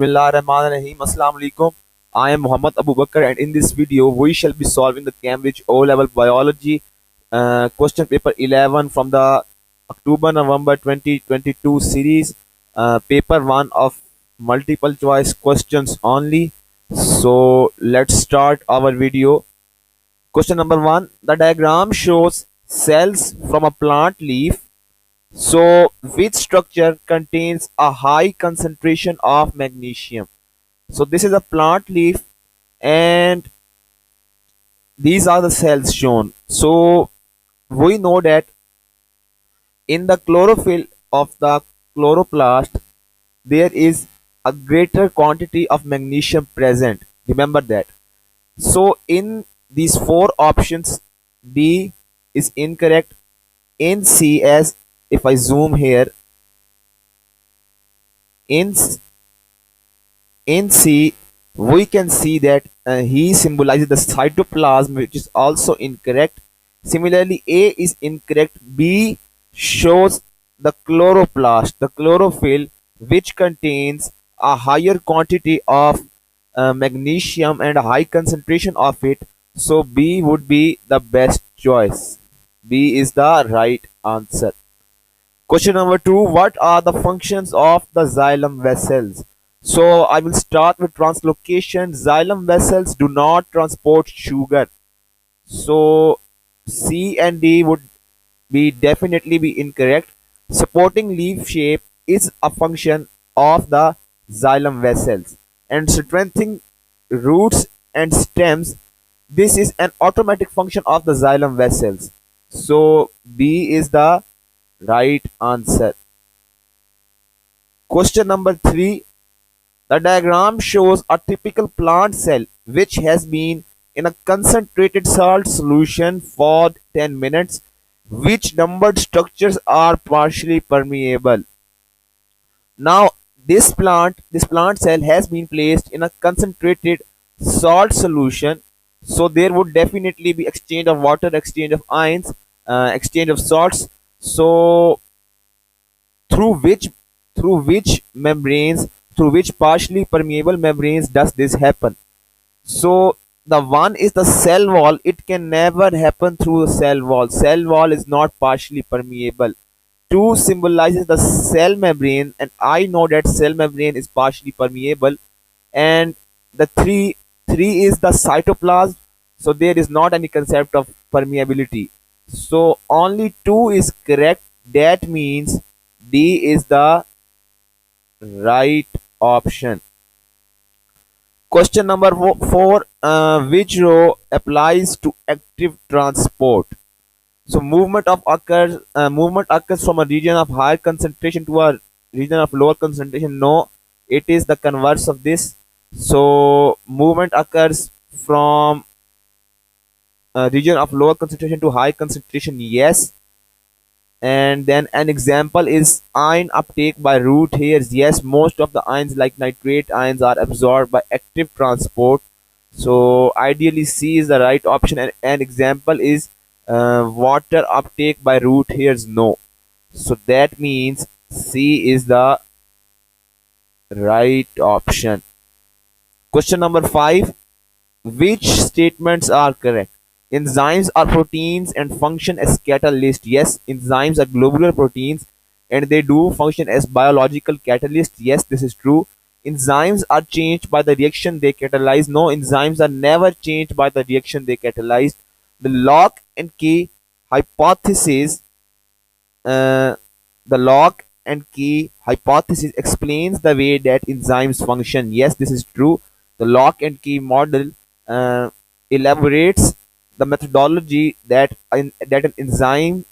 Bismillahirrahmanirrahim. Assalamu alaikum. I am Muhammad Abu Bakr, and in this video we shall be solving the Cambridge O-Level Biology question paper 11 from the October-November 2022 series, paper 1 of multiple choice questions only. So let's start our video. Question number 1. The diagram shows cells from a plant leaf. So, which structure contains a high concentration of magnesium? So, this is a plant leaf, and these are the cells shown. So, we know that in the chlorophyll of the chloroplast, there is a greater quantity of magnesium present. Remember that. So, in these four options, D is incorrect. In C, as if I zoom here, in In C, we can see that he symbolizes the cytoplasm, which is also incorrect. Similarly, A is incorrect. B shows the chloroplast, the chlorophyll, which contains a higher quantity of magnesium and a high concentration of it. So B would be the best choice. B is the right answer. Question number 2. What are the functions of the xylem vessels? So I will start with translocation. Xylem vessels do not transport sugar. So C and D would be definitely be incorrect. Supporting leaf shape is a function of the xylem vessels. And strengthening roots and stems, this is an automatic function of the xylem vessels. So B is the right answer. Question number 3. The diagram shows a typical plant cell which has been in a concentrated salt solution for 10 minutes. Which numbered structures are partially permeable? Now this plant cell has been placed in a concentrated salt solution, so there would definitely be exchange of water, exchange of ions, exchange of salts. So through which membranes, through which partially permeable membranes does this happen? So the one is the cell wall. It can never happen through the cell wall. Cell wall is not partially permeable. 2 symbolizes the cell membrane, and I know that cell membrane is partially permeable. And the 3 is the cytoplasm, so there is not any concept of permeability. So only 2 is correct. That means D is the right option. Question number 4. Which row applies to active transport? So movement occurs from a region of higher concentration to a region of lower concentration. No, it is the converse of this. So movement occurs from a region of lower concentration to high concentration. Yes. And then an example is ion uptake by root hairs. Yes, most of the ions like nitrate ions are absorbed by active transport. So ideally C is the right option. And an example is water uptake by root hairs. No. So that means C is the right option. Question number 5. Which statements are correct? Enzymes are proteins and function as catalysts. Yes, enzymes are globular proteins and they do function as biological catalysts. Yes, this is true. Enzymes are changed by the reaction they catalyze. No, enzymes are never changed by the reaction they catalyze. The lock and key hypothesis, uh, the lock and key hypothesis explains the way that enzymes function. Yes, this is true. The lock and key model elaborates the methodology that an enzyme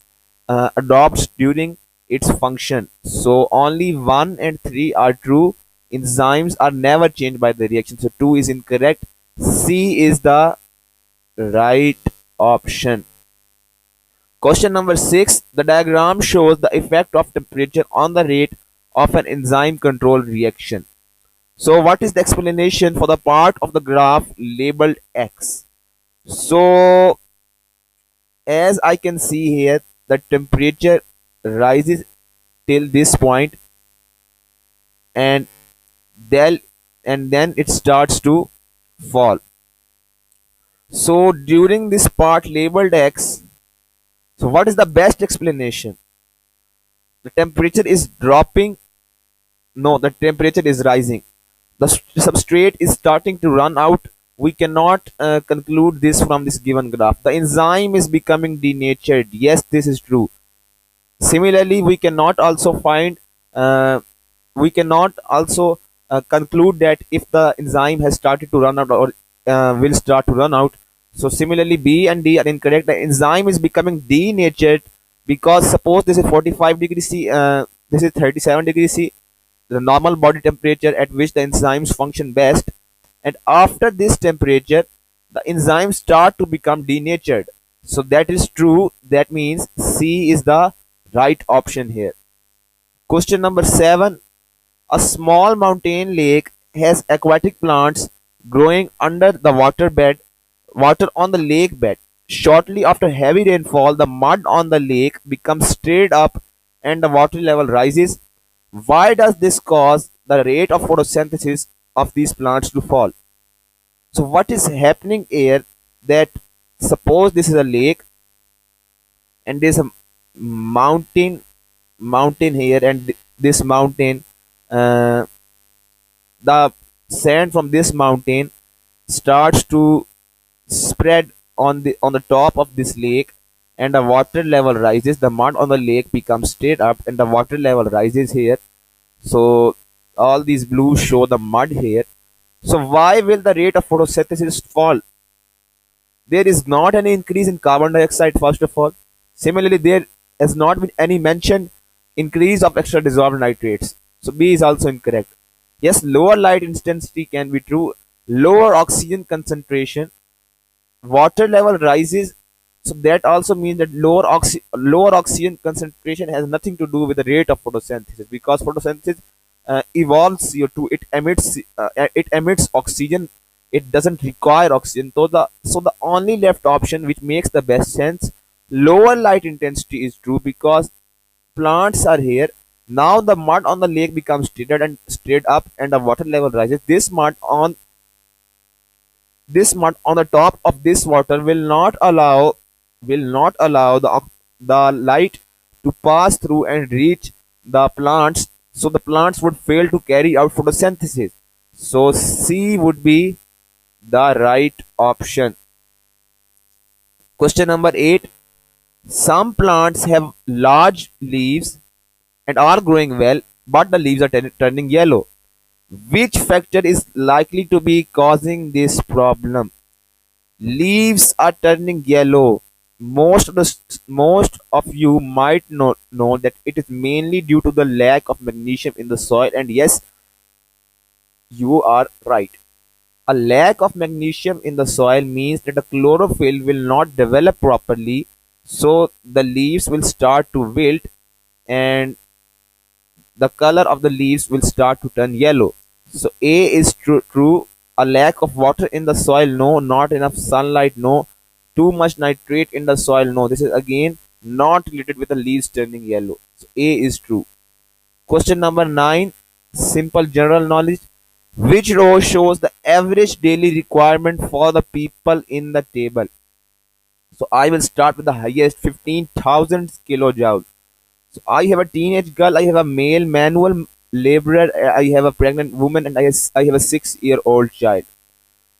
adopts during its function. So only 1 and 3 are true. Enzymes are never changed by the reaction. So 2 is incorrect. C is the right option. Question number 6. The diagram shows the effect of temperature on the rate of an enzyme control reaction. So what is the explanation for the part of the graph labeled X? So as I can see here, the temperature rises till this point, and del and then it starts to fall. So during this part labeled X, so what is the best explanation? The temperature is dropping. No, the temperature is rising. The substrate is starting to run out. We cannot conclude this from this given graph. The enzyme is becoming denatured. Yes, this is true. Similarly, uh, we cannot also conclude that if the enzyme has started to run out or will start to run out. So similarly, B and D are incorrect. The enzyme is becoming denatured because suppose this is 45 degrees C, this is 37 degrees C, the normal body temperature at which the enzymes function best, and after this temperature the enzymes start to become denatured. So that is true. That means C is the right option here. Question number 7. A small mountain lake has aquatic plants growing under the water on the lake bed. Shortly after heavy rainfall, the mud on the lake becomes stirred up and the water level rises. Why does this cause the rate of photosynthesis of these plants to fall? So what is happening here, that suppose this is a lake and there's a mountain here, and this mountain, uh, the sand from this mountain starts to spread on the top of this lake, and the water level rises. The mud on the lake becomes stirred up and the water level rises here. So all these blues show the mud here. So why will the rate of photosynthesis fall? There is not any increase in carbon dioxide, first of all. Similarly, there has not been any mentioned increase of extra dissolved nitrates. So B is also incorrect. Yes, lower light intensity can be true. Lower oxygen concentration, water level rises. So that also means that lower oxygen concentration has nothing to do with the rate of photosynthesis, because photosynthesis evolves CO2. It emits oxygen. It doesn't require oxygen. So the only left option which makes the best sense, lower light intensity, is true because plants are here. Now the mud on the lake becomes stirred up and the water level rises. This mud on the top of this water will not allow the light to pass through and reach the plants, so the plants would fail to carry out photosynthesis. So C would be the right option. Question number 8. Some plants have large leaves and are growing well, but the leaves are turning yellow. Which factor is likely to be causing this problem? Leaves are turning yellow. Most of you might not know that it is mainly due to the lack of magnesium in the soil, and yes, you are right. A lack of magnesium in the soil means that the chlorophyll will not develop properly, so the leaves will start to wilt and the color of the leaves will start to turn yellow. So A is true. A lack of water in the soil, no. Not enough sunlight, no. Too much nitrate in the soil, no. This is again not related with the leaves turning yellow. So A is true. Question number 9. Simple general knowledge. Which row shows the average daily requirement for the people in the table? So I will start with the highest, 15,000 kilojoule. So I have a teenage girl, I have a male manual laborer, I have a pregnant woman, and I have a 6-year-old child.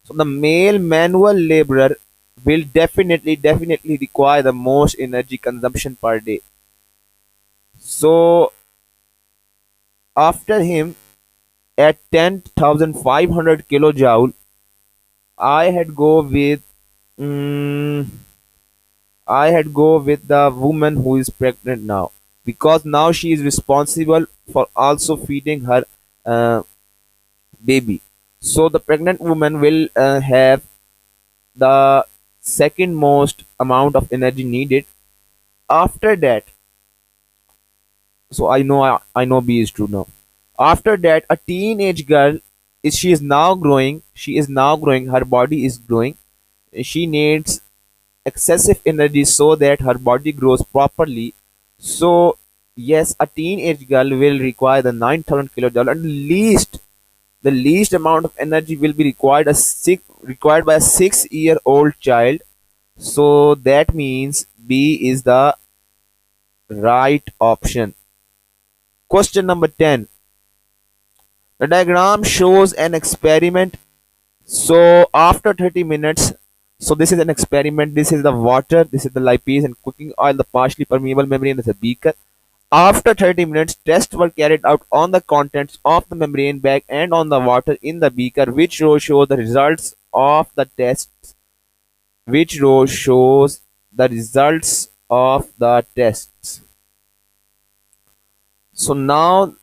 So the male manual laborer will definitely require the most energy consumption per day. So after him, at 10,500 kilojoule, I had go with mm, I had go with the woman who is pregnant now, because now she is responsible for also feeding her uh, baby. So the pregnant woman will have the second most amount of energy needed. After that, so I know B is true now. After that, a teenage girl is she is now growing. She is now growing. Her body is growing. She needs excessive energy so that her body grows properly. So yes, a teenage girl will require the 9,000 kilojoule at least. the least amount of energy will be required by a 6-year-old child. So that means B is the right option. Question number 10. The diagram shows an experiment. So after 30 minutes, so this is an experiment. This is the water, this is the lipase and cooking oil, the partially permeable membrane is a beaker. After 30 minutes, tests were carried out on the contents of the membrane bag and on the water in the beaker. Which row shows the results of the tests? Which row shows the results of the tests? So now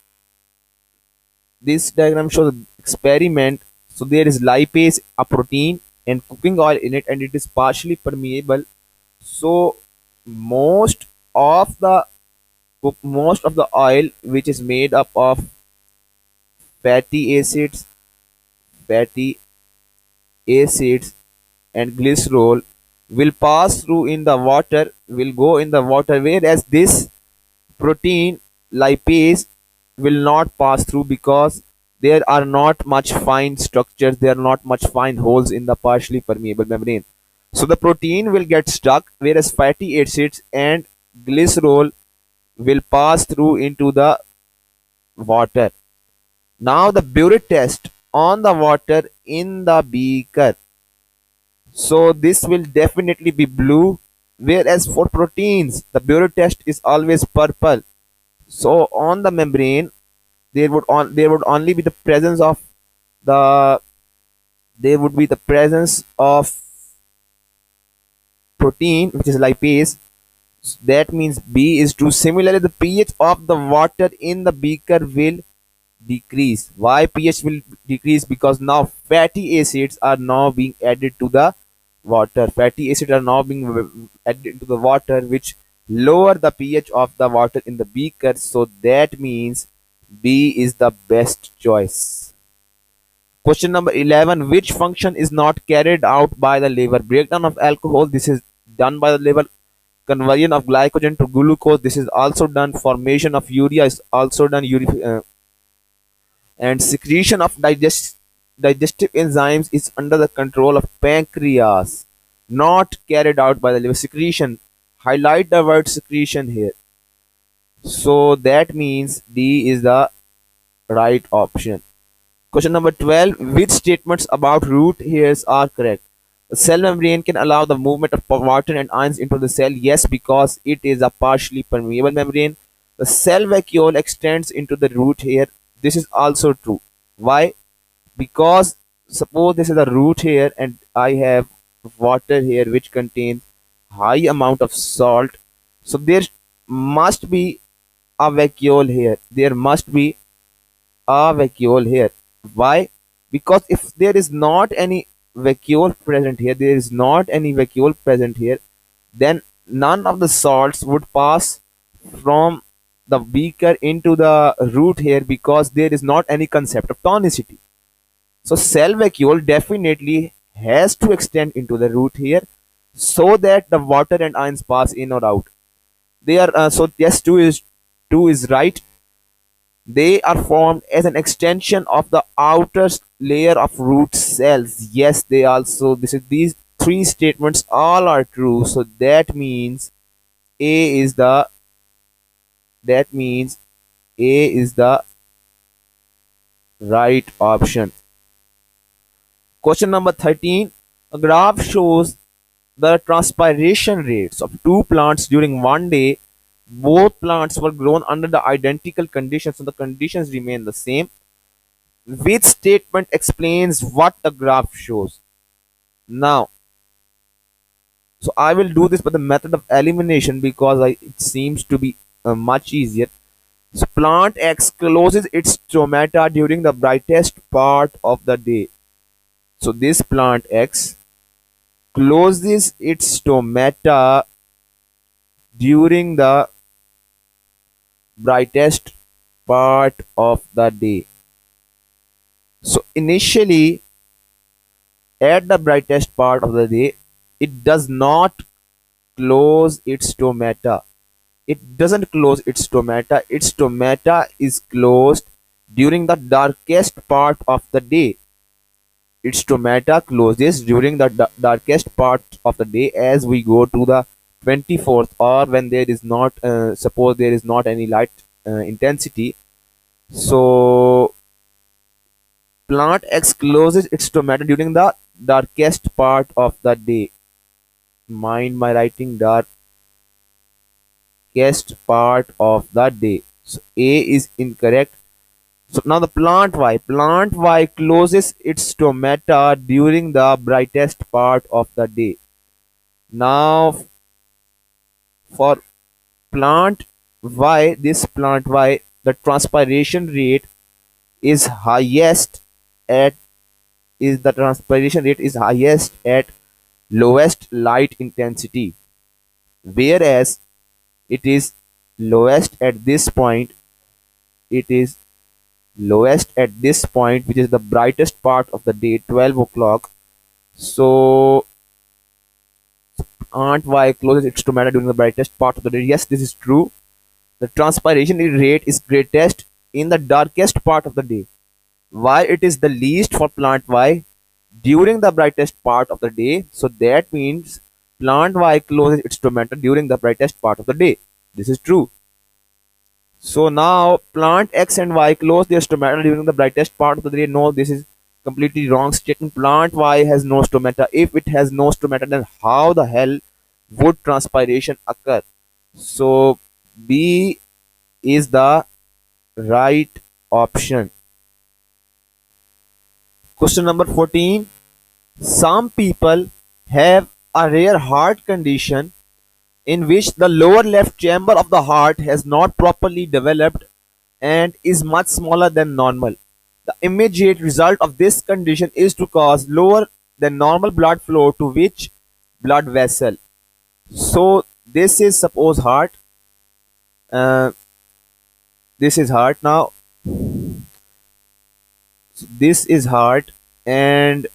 this diagram shows an experiment. So there is lipase, a protein, and cooking oil in it, and it is partially permeable. So most of the most of the oil, which is made up of fatty acids, fatty acids and glycerol, will pass through in the water, will go in the water, whereas this protein lipase will not pass through because there are not much fine structures, there are not much fine holes in the partially permeable membrane. So the protein will get stuck, whereas fatty acids and glycerol will pass through into the water. Now the Buret test on the water in the beaker. So this will definitely be blue, whereas for proteins the Buret test is always purple. So on the membrane there would only be the presence of the there would be the presence of protein, which is lipase. That means B is true. Similarly, the pH of the water in the beaker will decrease. Why pH will decrease? Because now fatty acids are now being added to the water. Fatty acids are now being added to the water, which lower the pH of the water in the beaker. So that means B is the best choice. Question number 11. Which function is not carried out by the liver? Breakdown of alcohol. This is done by the liver. Conversion of glycogen to glucose. This is also done. Formation of urea is also done. And secretion of digestive enzymes is under the control of pancreas, not carried out by the liver. Secretion. Highlight the word secretion here. So that means D is the right option. Question number 12. Which statements about root hairs are correct? The cell membrane can allow the movement of water and ions into the cell. Yes, because it is a partially permeable membrane. The cell vacuole extends into the root hair. This is also true. Why? Because suppose this is a root hair and I have water here which contains high amount of salt. So there must be a vacuole here. There must be a vacuole here. Why? Because if there is not any vacuole present here, then none of the salts would pass from the beaker into the root here because there is not any concept of tonicity. So cell vacuole definitely has to extend into the root here so that the water and ions pass in or out. They are so yes, two is right. They are formed as an extension of the outer layer of root cells. Yes, they also these three statements all are true. So that means A is the that means A is the right option. Question number 13. A graph shows the transpiration rates of two plants during one day. Both plants were grown under the identical conditions, so the conditions remain the same. Which statement explains what the graph shows? Now, so I will do this by the method of elimination because it seems to be much easier. So plant X closes its stomata during the brightest part of the day. So this plant X closes its stomata during the brightest part of the day. So initially at the brightest part of the day, it does not close its stomata. It doesn't close its stomata. Its stomata is closed during the darkest part of the day. Its stomata closes during the darkest part of the day as we go to the 24th, or when there is not, suppose there is not any light intensity. So plant X closes its stomata during the darkest part of the day. Mind my writing, darkest part of the day. So A is incorrect. So now the plant Y. Plant Y closes its stomata during the brightest part of the day. Now for plant Y, this plant Y, the transpiration rate is highest at is the transpiration rate is highest at lowest light intensity, whereas it is lowest at this point. It is lowest at this point, which is the brightest part of the day, 12 o'clock. So Aunt Y closes its stomata during the brightest part of the day. Yes, this is true. The transpiration rate is greatest in the darkest part of the day, while it is the least for plant Y during the brightest part of the day. So that means plant Y closes its stomata during the brightest part of the day. This is true. So now plant X and Y close their stomata during the brightest part of the day. No, this is completely wrong statement. Plant Y has no stomata. If it has no stomata, then how the hell would transpiration occur? So B is the right option. Question number 14. Some people have a rare heart condition in which the lower left chamber of the heart has not properly developed and is much smaller than normal. The immediate result of this condition is to cause lower than normal blood flow to which blood vessel. So this is suppose heart. Uh, this is heart now. This is heart, and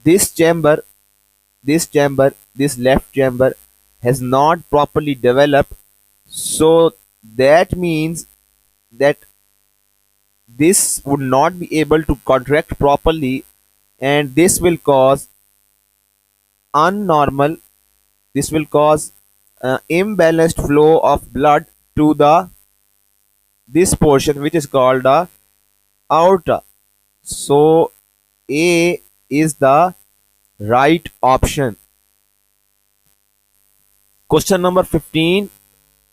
this chamber, this left chamber has not properly developed. So that means that this would not be able to contract properly, and this will cause unnormal, this will cause imbalanced flow of blood to the this portion which is called the aorta. So A is the right option. Question number 15.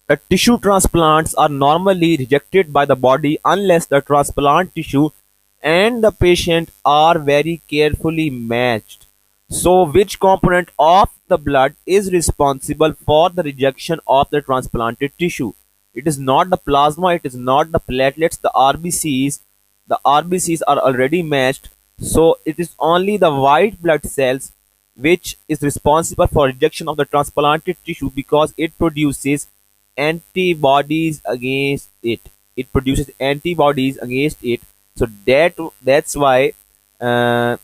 The tissue transplants are normally rejected by the body unless the transplant tissue and the patient are very carefully matched. So, which component of the blood is responsible for the rejection of the transplanted tissue? It is not the plasma, it is not the platelets, the RBCs. The RBCs are already matched, so it is only the white blood cells which is responsible for rejection of the transplanted tissue because it produces antibodies against it. It produces antibodies against it. So that's why uh,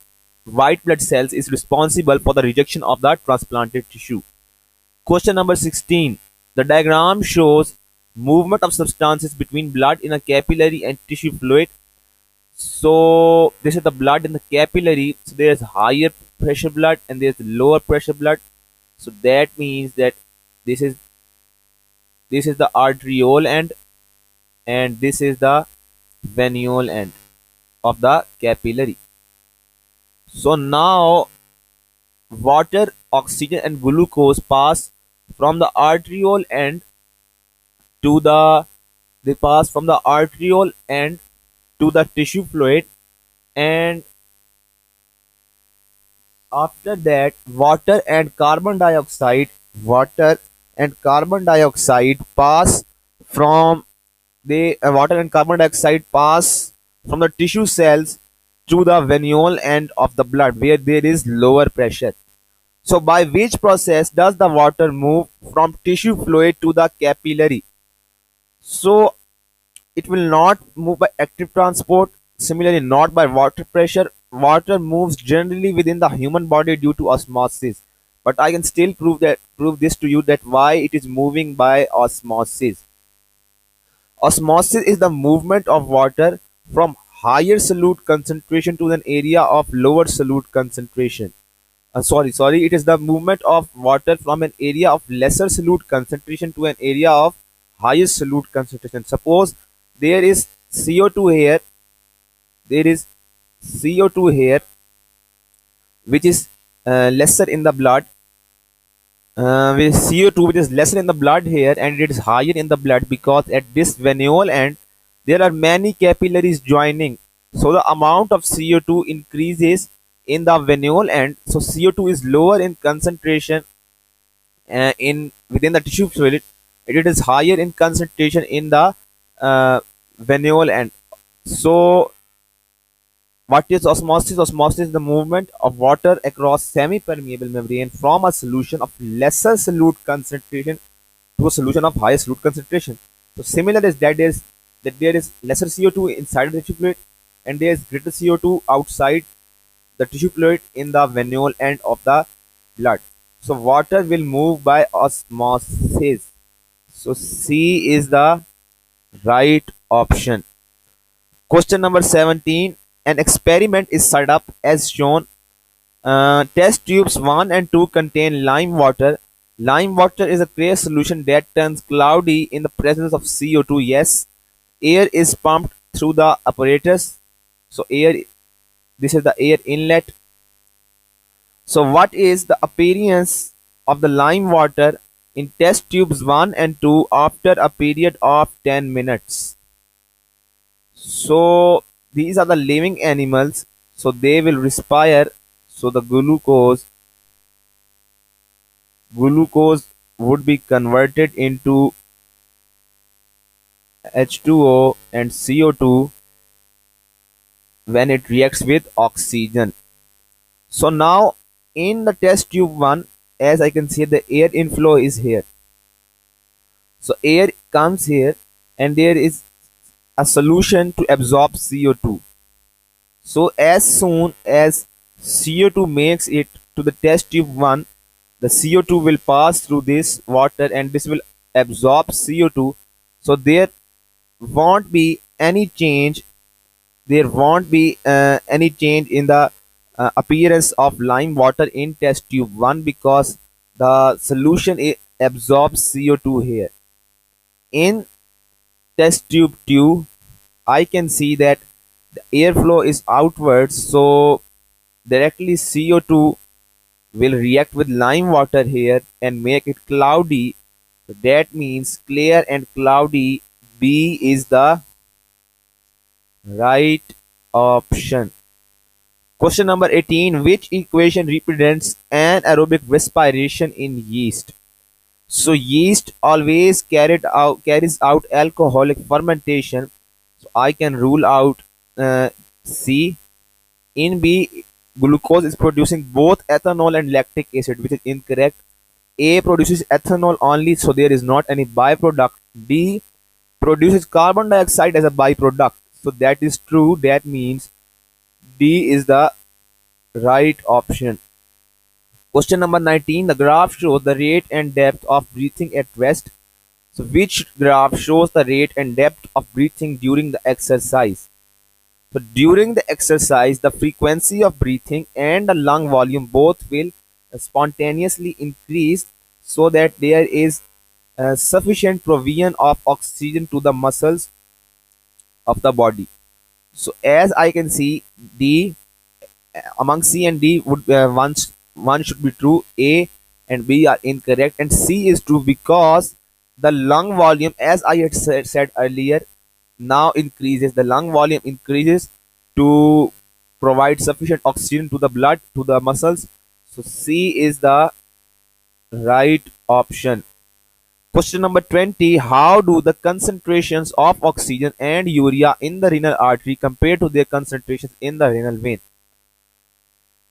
white blood cells is responsible for the rejection of the transplanted tissue. Question number 16. The diagram shows movement of substances between blood in a capillary and tissue fluid. So this is the blood in the capillary. So there's higher pressure blood and there's lower pressure blood. So that means that this is the arteriole end and this is the venule end of the capillary. So now water, oxygen and glucose pass from the arteriole end to the they pass from the arteriole end to the tissue fluid, and after that water and carbon dioxide pass from the water and carbon dioxide pass from the tissue cells to the venule end of the blood where there is lower pressure. So by which process does the water move from tissue fluid to the capillary? So it will not move by active transport. Similarly, not by water pressure. Water moves generally within the human body due to osmosis. But I can still prove this to you that why it is moving by osmosis. Osmosis is the movement of water from higher solute concentration to an area of lower solute concentration. Sorry, it is the movement of water from an area of lesser solute concentration to an area of higher solute concentration. Suppose there is CO2 here, there is CO2 here, which is lesser in the blood, with CO2 which is lesser in the blood here, and it is higher in the blood because at this venule end there are many capillaries joining. So the amount of CO2 increases in the venule end. So CO2 is lower in concentration in within the tissue fluid. It is higher in concentration in the venule end. So what is osmosis? Osmosis is the movement of water across semi-permeable membrane from a solution of lesser solute concentration to a solution of higher solute concentration. So similar is that there is lesser CO2 inside the tissue fluid and there is greater CO2 outside the tissue fluid in the venule end of the blood. So water will move by osmosis. So C is the right option. Question number 17. An experiment is set up as shown. Test tubes 1 and 2 contain lime water. Lime water is a clear solution that turns cloudy in the presence of CO2. Yes. Air is pumped through the apparatus. So this is the air inlet. So what is the appearance of the lime water in test tubes 1 and 2 after a period of 10 minutes? So these are the living animals, so they will respire. So the glucose would be converted into H2O and CO2 when it reacts with oxygen. So now in the test tube 1, as I can see, the air inflow is here. So air comes here and there is a solution to absorb CO2. So as soon as CO2 makes it to the test tube 1, the CO2 will pass through this water and this will absorb CO2. So there won't be any change. There won't be any change in the appearance of lime water in test tube 1 because the solution absorbs CO2 here. In test tube 2, I can see that the airflow is outwards, so directly CO2 will react with lime water here and make it cloudy. So that means clear and cloudy. B is the right option. Question number 18. Which equation represents anaerobic respiration in yeast? So yeast always carries out alcoholic fermentation. So I can rule out C. In B, glucose is producing both ethanol and lactic acid, which is incorrect. A produces ethanol only, so there is not any byproduct. D produces carbon dioxide as a byproduct, so that is true. That means D is the right option. Question number 19. The graph shows the rate and depth of breathing at rest. So which graph shows the rate and depth of breathing during the exercise? So during the exercise, the frequency of breathing and the lung volume both will spontaneously increase so that there is sufficient provision of oxygen to the muscles of the body. So as I can see, D among C and D would one should be true. A and B are incorrect, and C is true because the lung volume, as I had said earlier, now increases. The lung volume increases to provide sufficient oxygen to the blood, to the muscles. So C is the right option. Question number 20. How do the concentrations of oxygen and urea in the renal artery compare to their concentrations in the renal vein?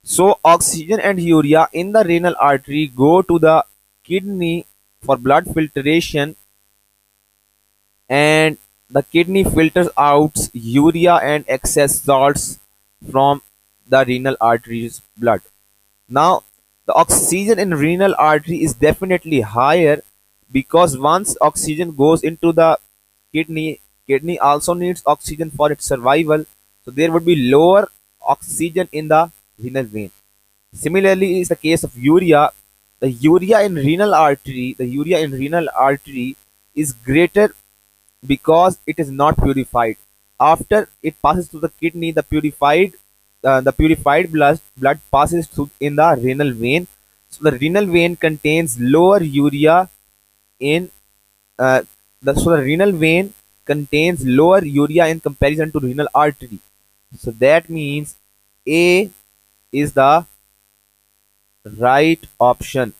So oxygen and urea in the renal artery go to the kidney for blood filtration, and the kidney filters out urea and excess salts from the renal artery's blood. Now, the oxygen in renal artery is definitely higher because once oxygen goes into the kidney, Kidney also needs oxygen for its survival, so there would be lower oxygen in the renal vein. Similarly, is the case of urea. The urea in renal artery is greater because it is not purified. After it passes through the kidney, the purified blood passes through in the renal vein. So the renal vein contains lower urea in uh, the renal vein contains lower urea in comparison to renal artery. So that means A is the right option.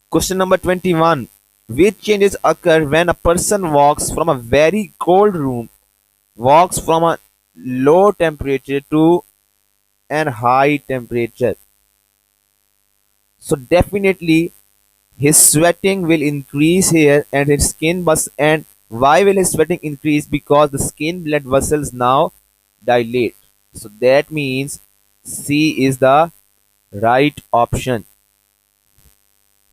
Question number 21. Which changes occur when a person walks from a very cold room, walks from a low temperature to an high temperature? So definitely his sweating will increase here and his skin bus and why will his sweating increase? Because the skin blood vessels now dilate. So that means C is the right option.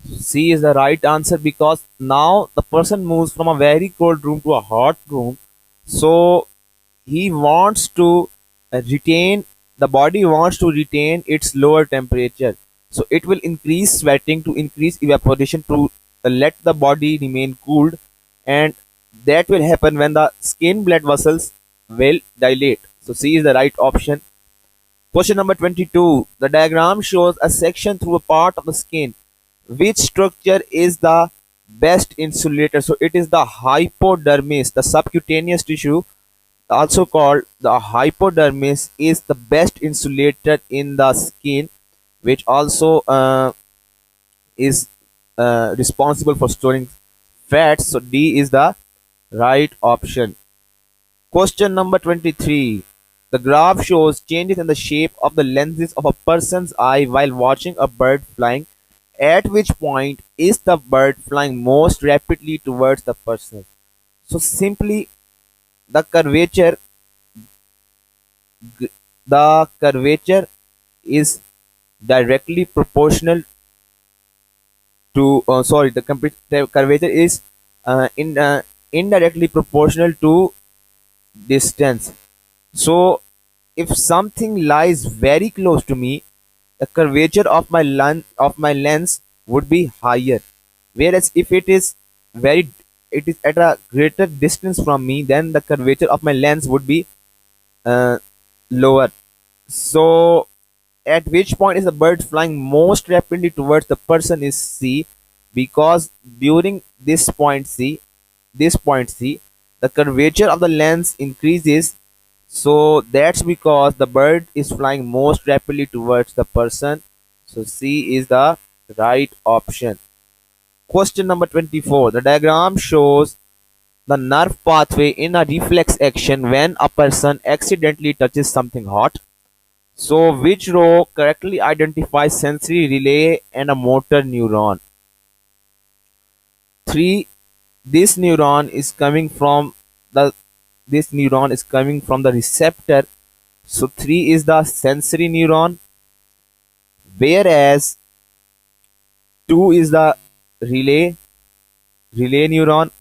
C is the right answer because now the person moves from a very cold room to a hot room. So he wants to retain, the body wants to retain its lower temperature. So it will increase sweating to increase evaporation to let the body remain cooled, and that will happen when the skin blood vessels will dilate. So C is the right option. Question number 22. The diagram shows a section through a part of the skin. Which structure is the best insulator? So it is the hypodermis, the subcutaneous tissue, also called the hypodermis, is the best insulator in the skin, which also is responsible for storing fats. So D is the right option. Question number 23. The graph shows changes in the shape of the lenses of a person's eye while watching a bird flying. At which point is the bird flying most rapidly towards the person? So simply the curvature the curvature is directly proportional to the curvature is indirectly proportional to distance. So if something lies very close to me, the curvature of my lens would be higher. Whereas if it is at a greater distance from me, then the curvature of my lens would be uh, lower. So at which point is the bird flying most rapidly towards the person is C, because during this point C, the curvature of the lens increases. So that's because the bird is flying most rapidly towards the person. So C is the right option. Question number 24. The diagram shows the nerve pathway in a reflex action when a person accidentally touches something hot. So which row correctly identifies sensory relay and a motor neuron? 3. This neuron is coming from the receptor. So 3 is the sensory neuron, whereas 2 is the relay neuron,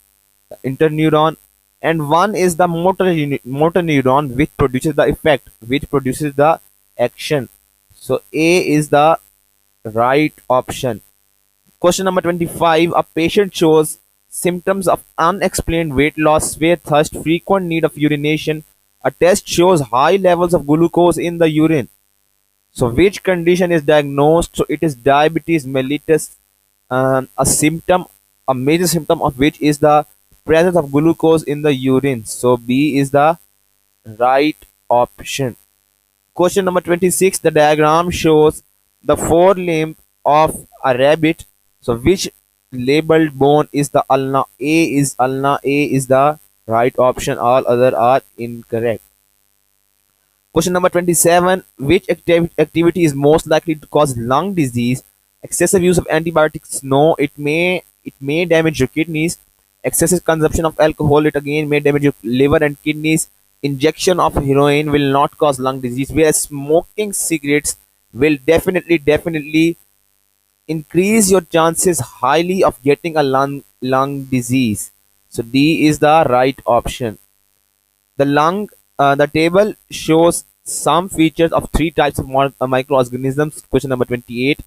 interneuron, and 1 is the motor neuron, which produces the effect, which produces the action. So A is the right option. Question number 25. A patient shows symptoms of unexplained weight loss, severe thirst, frequent need of urination. A test shows high levels of glucose in the urine. So which condition is diagnosed? So it is diabetes mellitus. A major symptom of which is the presence of glucose in the urine. So B is the right option. Question number 26. The diagram shows the forelimb of a rabbit. So which labeled bone is the ulna? A is ulna. A is the right option. All other are incorrect. Question number 27. Which activity is most likely to cause lung disease? Excessive use of antibiotics? No, it may damage your kidneys. Excessive consumption of alcohol, it again may damage your liver and kidneys. Injection of heroin will not cause lung disease, whereas smoking cigarettes will definitely increase your chances highly of getting a lung disease. So D is the right option. The table shows some features of three types of microorganisms. Question number 28.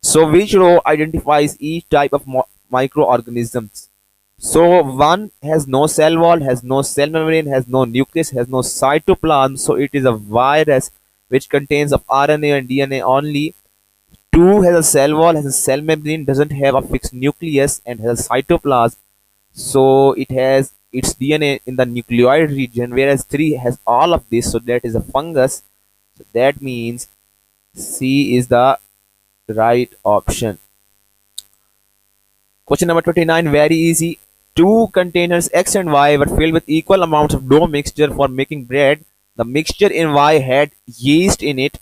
So which row identifies each type of microorganisms? So one has no cell wall, has no cell membrane, has no nucleus, has no cytoplasm. So it is a virus which contains of RNA and DNA only. Two has a cell wall, has a cell membrane, doesn't have a fixed nucleus, and has a cytoplasm. So it has its DNA in the nucleoid region, whereas three has all of this. So that is a fungus. So that means C is the right option. Question number 29, very easy. Two containers X and Y were filled with equal amounts of dough mixture for making bread. The mixture in Y had yeast in it.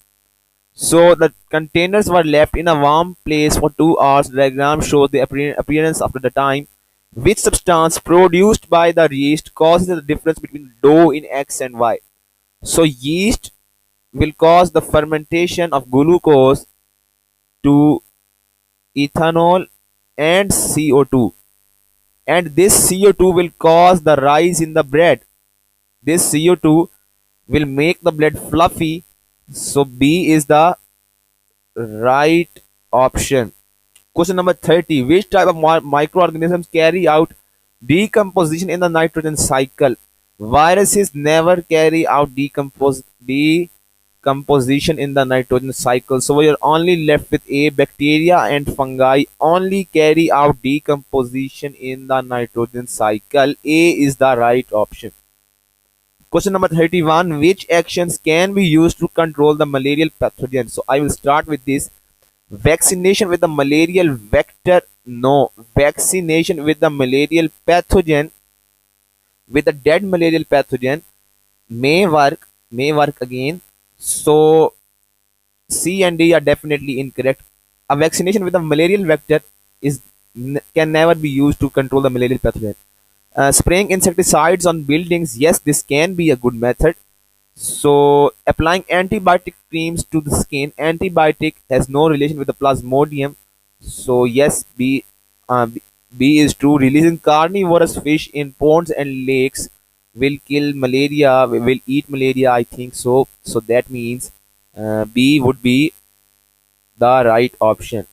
So the containers were left in a warm place for 2 hours. The diagram shows the appearance after the time. Which substance produced by the yeast causes the difference between dough in X and Y? So yeast will cause the fermentation of glucose to ethanol and CO2. And this CO2 will cause the rise in the bread. This CO2 will make the bread fluffy. So B is the right option. Question number 30. Which type of microorganisms carry out decomposition in the nitrogen cycle? Viruses never carry out decomposition in the nitrogen cycle. So we are only left with A. Bacteria and fungi only carry out decomposition in the nitrogen cycle. A is the right option. Question number 31. Which actions can be used to control the malarial pathogen? So I will start with this. Vaccination with the malarial vector, no. Vaccination with the malarial pathogen, with the dead malarial pathogen, may work again. So C and D are definitely incorrect. A vaccination with the malarial vector can never be used to control the malarial pathogen. Spraying insecticides on buildings, yes, this can be a good method. So applying antibiotic creams to the skin, antibiotic has no relation with the plasmodium. So yes, B is true. Releasing carnivorous fish in ponds and lakes will kill malaria, will eat malaria, I think so. So that means B would be the right option.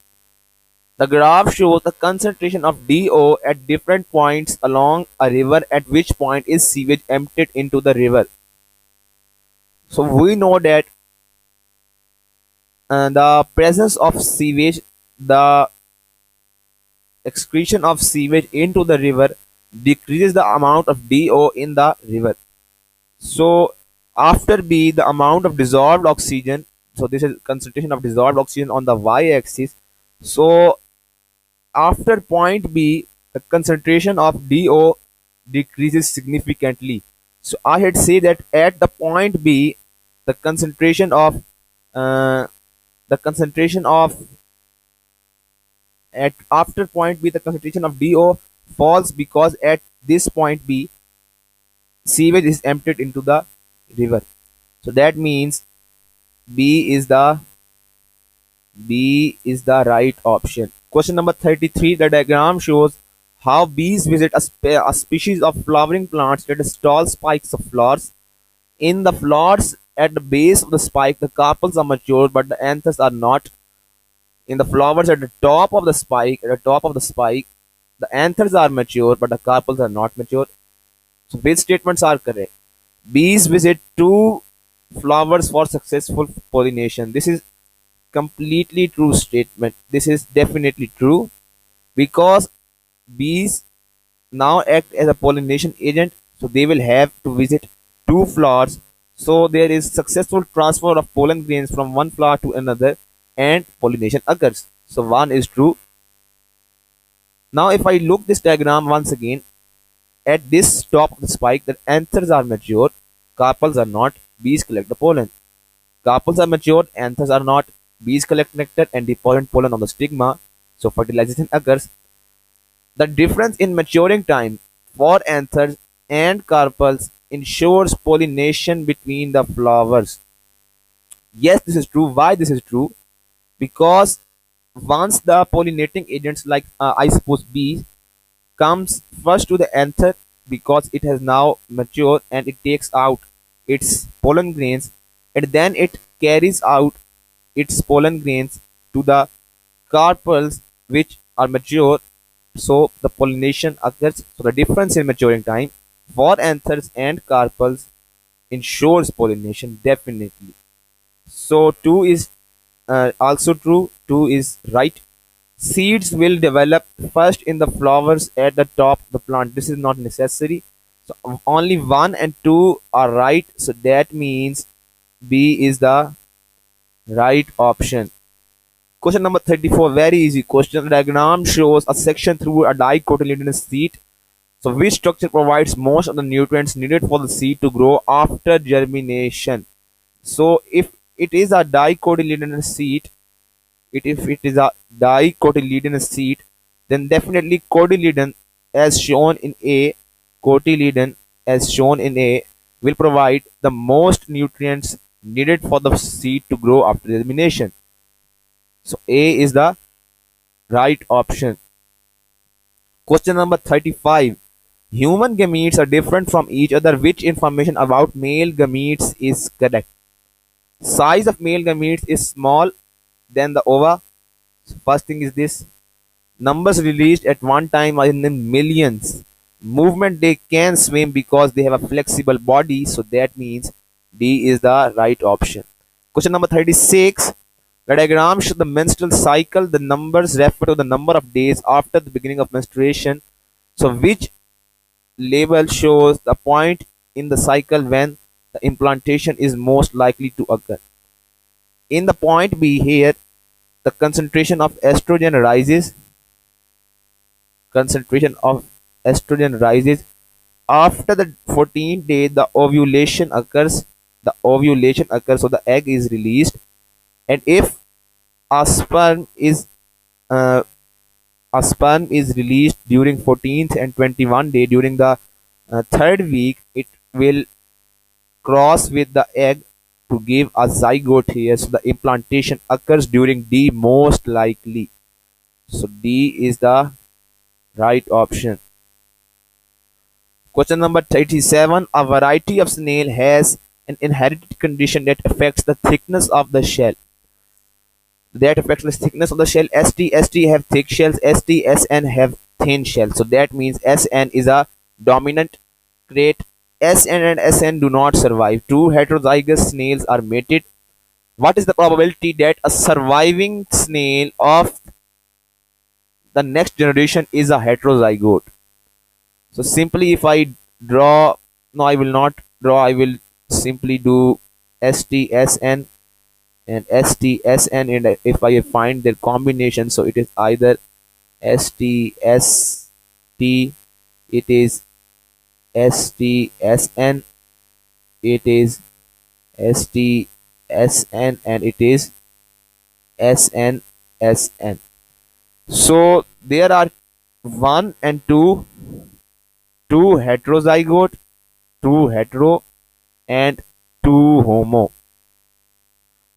The graph shows the concentration of DO at different points along a river. At which point is sewage emptied into the river? So we know that the presence of sewage, the excretion of sewage into the river decreases the amount of DO in the river. So after B, the amount of dissolved oxygen. So this is concentration of dissolved oxygen on the y-axis. So after point B, the concentration of DO decreases significantly. So I had say that at the point B, the concentration of uh, the concentration of at after point B, the concentration of DO falls because at this point B, sewage is emptied into the river. So that means B is the right option. Question number 33. The diagram shows how bees visit a species of flowering plants that has tall spikes of flowers. In the flowers at the base of the spike, the carpels are mature, but the anthers are not. In the flowers at the top of the spike, the anthers are mature, but the carpels are not mature. So which statements are correct? Bees visit two flowers for successful pollination. This is completely true statement. This is definitely true because bees now act as a pollination agent, so they will have to visit two flowers. So there is successful transfer of pollen grains from one flower to another and pollination occurs. So one is true. Now if I look this diagram once again, at this top of the spike, the anthers are mature, carpels are not, bees collect the pollen. Carpels are mature, anthers are not, bees collect nectar and deposit pollen on the stigma, so fertilization occurs. The difference in maturing time for anthers and carpels ensures pollination between the flowers. Yes, this is true. Why this is true? Because once the pollinating agents like I suppose bees comes first to the anther, because it has now matured and it takes out its pollen grains, and then it carries out its pollen grains to the carpels which are mature, so the pollination occurs. So the difference in maturing time for anthers and carpels ensures pollination definitely. So 2 is also true. 2 is right. Seeds will develop first in the flowers at the top of the plant. This is not necessary. So only 1 and 2 are right. So that means B is the right option. Question number 34, very easy question. The diagram shows a section through a dicotyledonous seed. So which structure provides most of the nutrients needed for the seed to grow after germination? So if it is a dicotyledonous seed, if it is a dicotyledonous seed, then definitely cotyledon as shown in A, cotyledon as shown in A will provide the most nutrients needed for the seed to grow after germination. So A is the right option. Question number 35. Human gametes are different from each other. Which information about male gametes is correct? Size of male gametes is small than the ova. First thing is this. Numbers released at one time are in the millions. Movement, they can swim because they have a flexible body. So that means D is the right option. Question number 36. The diagram shows the menstrual cycle. The numbers refer to the number of days after the beginning of menstruation. So which label shows the point in the cycle when the implantation is most likely to occur? In the point B here, the concentration of estrogen rises. Concentration of estrogen rises after the 14th day. The ovulation occurs. So the egg is released, and if a sperm is uh, released during 14th and 21 day, during the third week, it will cross with the egg to give a zygote here. So the implantation occurs during D most likely. So D is the right option. Question number 37. A variety of snail has an inherited condition that affects the thickness of the shell. ST have thick shells. SN have thin shells. So that means SN is a dominant trait. SN and SN do not survive. Two heterozygous snails are mated. What is the probability that a surviving snail of the next generation is a heterozygote? So simply if I draw, no, I will not draw, I will simply do STSN and STSN, and if I find their combination, so it is either STST, it is STSN, it is STSN, and it is SNSN. So there are 1 and 2, 2 heterozygote, 2 hetero, and 2 homo.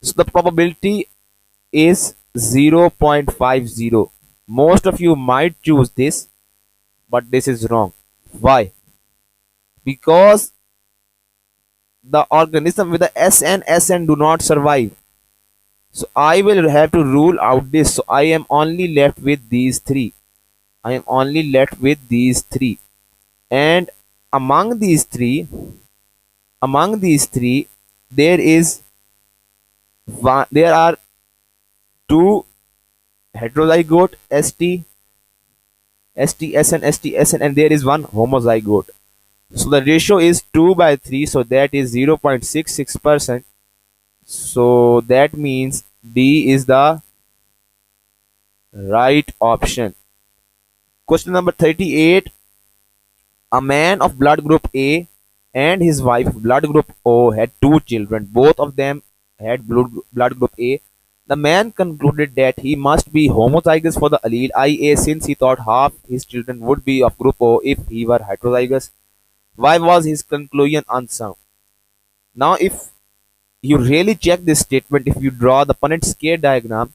So the probability is 0.50. Most of you might choose this, but this is wrong. Why? Because the organism with the SN do not survive. So I will have to rule out this. So I am only left with these three. And among these three, there are 2 heterozygote STSN, and there is 1 homozygote. So the ratio is 2/3, so that is 0.66%. So that means D is the right option. Question number 38. A man of blood group A and his wife of blood group O had 2 children. Both of them had blood group A. The man concluded that he must be homozygous for the allele IA, since he thought half his children would be of group O if he were heterozygous. Why was his conclusion unsound? Now if you really check this statement, if you draw the Punnett scale diagram,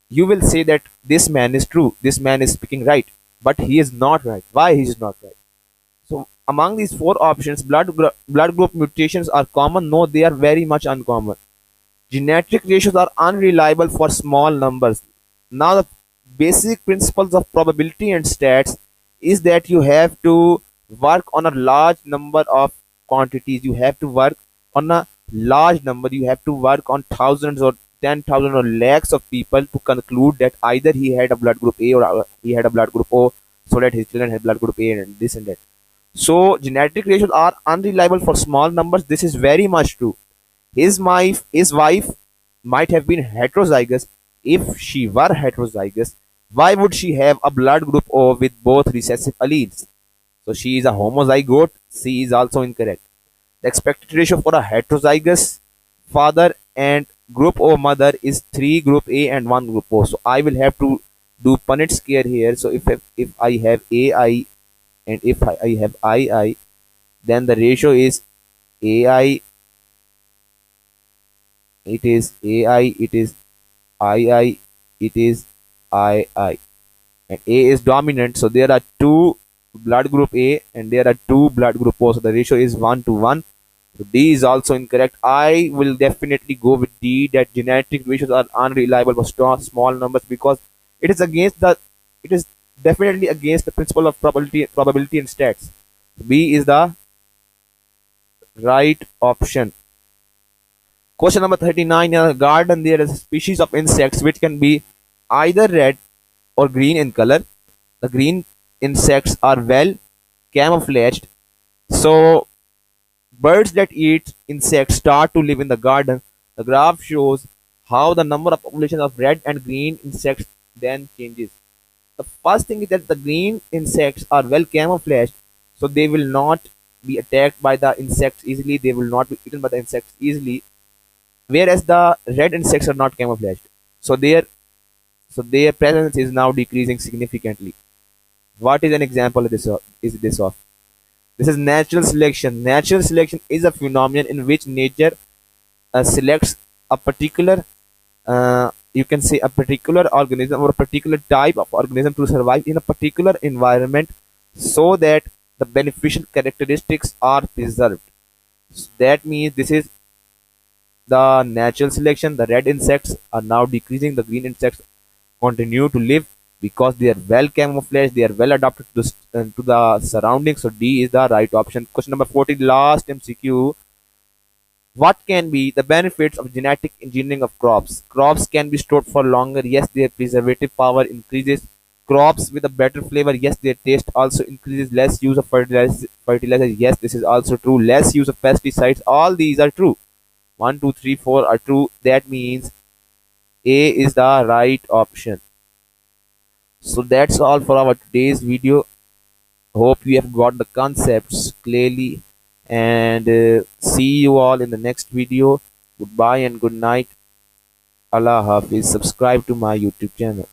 you will say that this man is true. This man is speaking right. But he is not right. Why he is not right? So among these four options, blood group mutations are common. No, they are very much uncommon. Genetic ratios are unreliable for small numbers. Now, the basic principles of probability and stats is that you have to work on a large number of quantities. You have to work on a large number. You have to work on thousands or 10,000 or lakhs of people to conclude that either he had a blood group A or he had a blood group O, so that his children had blood group A and this and that. So genetic ratios are unreliable for small numbers. This is very much true. His wife might have been heterozygous. If she were heterozygous, why would she have a blood group O with both recessive alleles? So she is a homozygote. C is also incorrect. The expected ratio for a heterozygous father and group O mother is 3 group A and 1 group O. So I will have to do Punnett square here. So if I have AI and if I have II, then the ratio is AI, it is AI, it is II, it is II, and A is dominant. So there are two blood group A and there are two blood group O. So the ratio is 1 to 1. So D is also incorrect. I will definitely go with D, that genetic ratios are unreliable for small numbers, because it is against the it is definitely against the principle of probability and stats. B is the right option. Question number 39. In a garden, there is a species of insects which can be either red or green in color. The green insects are well camouflaged. So, birds that eat insects start to live in the garden. The graph shows how the number of populations of red and green insects then changes. The first thing is that the green insects are well camouflaged, so they will not be attacked by the insects easily, they will not be eaten by the insects easily, whereas the red insects are not camouflaged. So their presence is now decreasing significantly. What is an example of this is this of? This is natural selection. Natural selection is a phenomenon in which nature selects a particular, you can say, a particular organism or a particular type of organism to survive in a particular environment, so that the beneficial characteristics are preserved. So that means this is the natural selection. The red insects are now decreasing. The green insects continue to live because they are well camouflaged. They are well adapted to the surroundings. So D is the right option. Question number 40, last MCQ. What can be the benefits of genetic engineering of crops? Crops can be stored for longer. Yes, their preservative power increases. Crops with a better flavor. Yes, their taste also increases. Less use of fertilizer. Yes, this is also true. Less use of pesticides. All these are true. 1, 2, 3, 4 are true. That means A is the right option. So that's all for our today's video. Hope you have got the concepts clearly, and see you all in the next video. Goodbye and good night. Allah Hafiz. Subscribe to my YouTube channel.